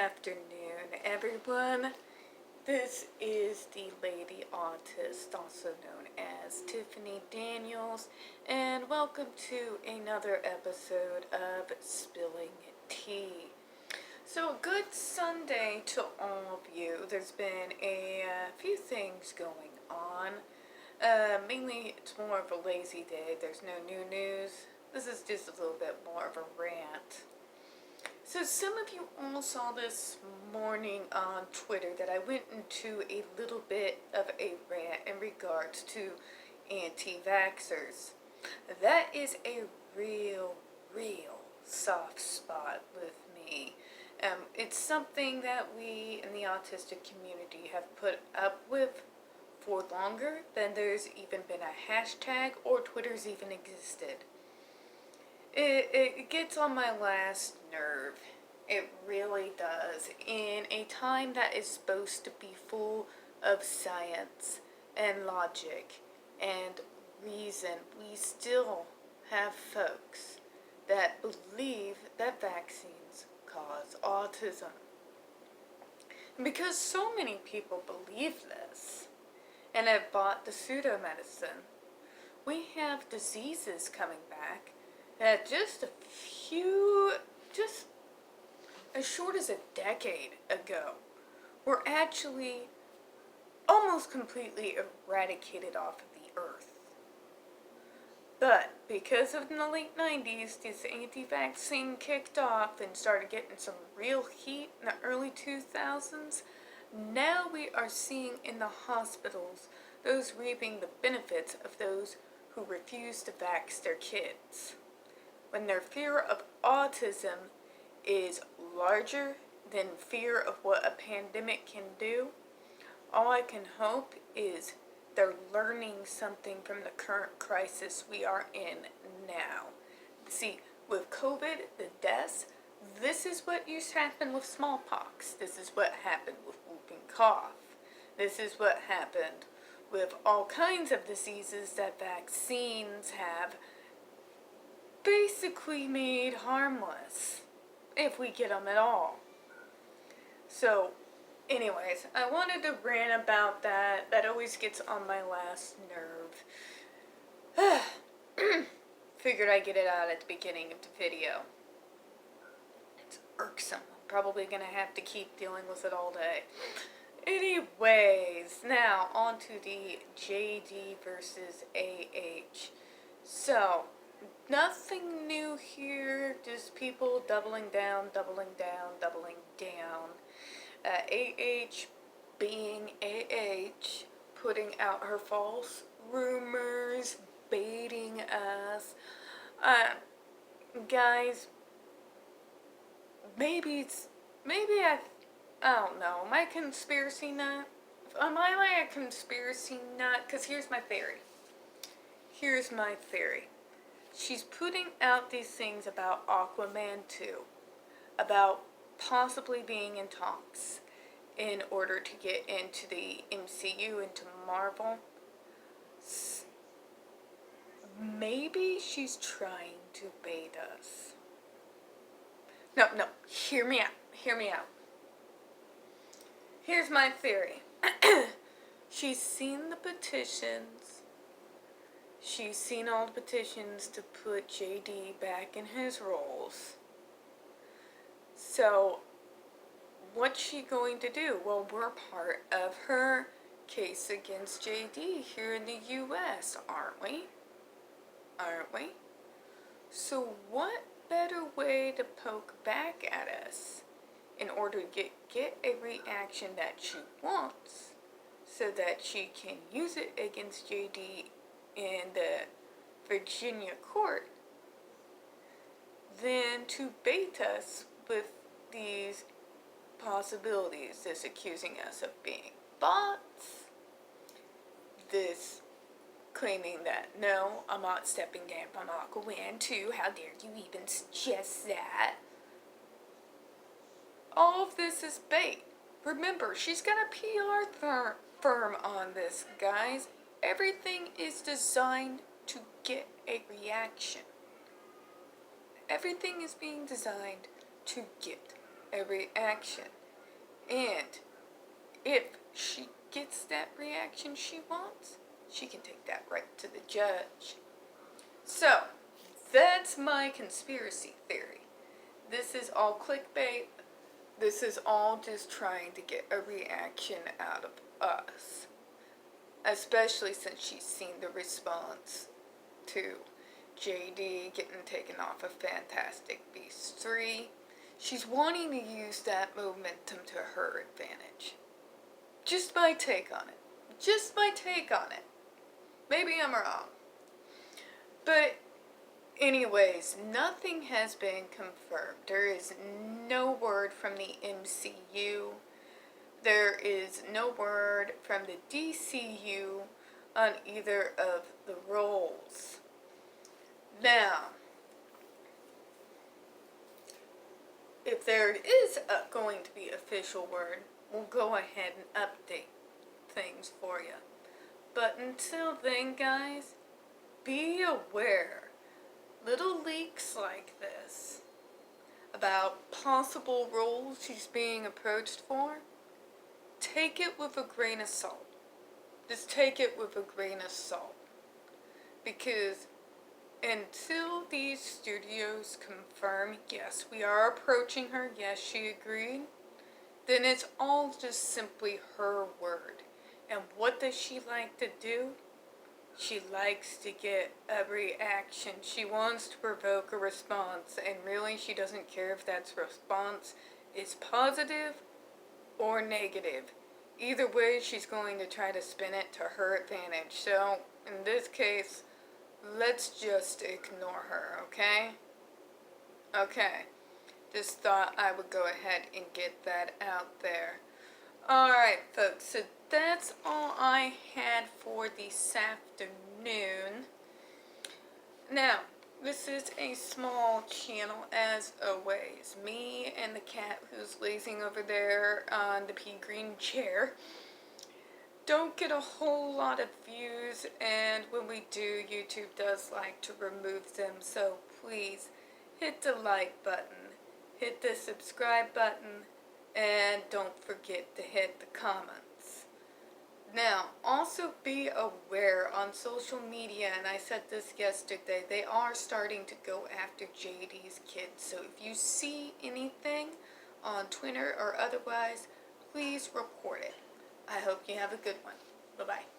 afternoon, everyone. This is the Lady Autist, also known as Tiffany Daniels, and welcome to another episode of Spilling Tea. So, good Sunday to all of you. There's been a few things going on. Mainly, it's more of a lazy day. There's no new news. This is just a little bit more of a rant. So some of you all saw this morning on Twitter that I went into a little bit of a rant in regards to anti-vaxxers. That is a real soft spot with me. It's something that we in the autistic community have put up with for longer than there's even been a hashtag or Twitter's even existed. It gets on my last nerve. It really does. In a time that is supposed to be full of science and logic and reason, we still have folks that believe that vaccines cause autism. And because so many people believe this and have bought the pseudo-medicine, we have diseases coming back that just as short as a decade ago, were actually almost completely eradicated off of the earth. But because of in the late 90s, this anti-vax scene kicked off and started getting some real heat in the early 2000s, now we are seeing in the hospitals those reaping the benefits of those who refuse to vax their kids. When their fear of autism is larger than fear of what a pandemic can do, all I can hope is they're learning something from the current crisis we are in now. See, with COVID, the deaths, this is what used to happen with smallpox. This is what happened with whooping cough. This is what happened with all kinds of diseases that vaccines have basically made harmless, if we get them at all. So, anyways, I wanted to rant about that. That always gets on my last nerve. Figured I'd get it out at the beginning of the video. It's irksome. I'm probably gonna have to keep dealing with it all day. Anyways, now on to the JD versus AH. So, nothing new here, just people doubling down. AH being AH, putting out her false rumors, baiting us. Guys, I don't know, am I a conspiracy nut? Am I like a conspiracy nut? Because here's my theory. She's putting out these things about Aquaman 2, about possibly being in talks in order to get into the MCU, into Marvel. Maybe she's trying to bait us. No, hear me out. Here's my theory. She's seen the petitions. She's seen all the petitions to put JD back in his roles. So, what's she going to do? Well, we're part of her case against JD here in the US, aren't we? So, what better way to poke back at us in order to get a reaction that she wants so that she can use it against JD in the Virginia court than to bait us with these possibilities, this accusing us of being bots, this claiming that, no, I'm not stepping down from Aquaman 2, how dare you even suggest that? All of this is bait. Remember, she's got a PR firm on this, guys. Everything is designed to get a reaction. Everything is being designed to get a reaction. And if she gets that reaction she wants, she can take that right to the judge. So, that's my conspiracy theory. This is all clickbait. This is all just trying to get a reaction out of us. Especially since she's seen the response to JD getting taken off of Fantastic Beasts 3. She's wanting to use that momentum to her advantage. Just my take on it. Just my take on it. Maybe I'm wrong. But anyways, nothing has been confirmed. There is no word from the MCU. There is no word from the DCU on either of the roles. Now, if there is going to be official word, we'll go ahead and update things for you. But until then, guys, be aware. Little leaks like this about possible roles she's being approached for, take it with a grain of salt. Just take it with a grain of salt. Because until these studios confirm, yes, we are approaching her, yes, she agreed, then it's all just simply her word. And what does she like to do? She likes to get a reaction. She wants to provoke a response, and really she doesn't care if that response is positive or negative. Either way, she's going to try to spin it to her advantage. So, in this case, let's just ignore her, okay? Okay. Just thought I would go ahead and get that out there. Alright, folks, so that's all I had for this afternoon. Now, this is a small channel as always. Me and the cat who's lazing over there on the pea green chair don't get a whole lot of views, and when we do, YouTube does like to remove them, so please hit the like button, hit the subscribe button, and don't forget to hit the comments. Now, also be aware on social media, and I said this yesterday, they are starting to go after JD's kids. So if you see anything on Twitter or otherwise, please report it. I hope you have a good one. Bye-bye.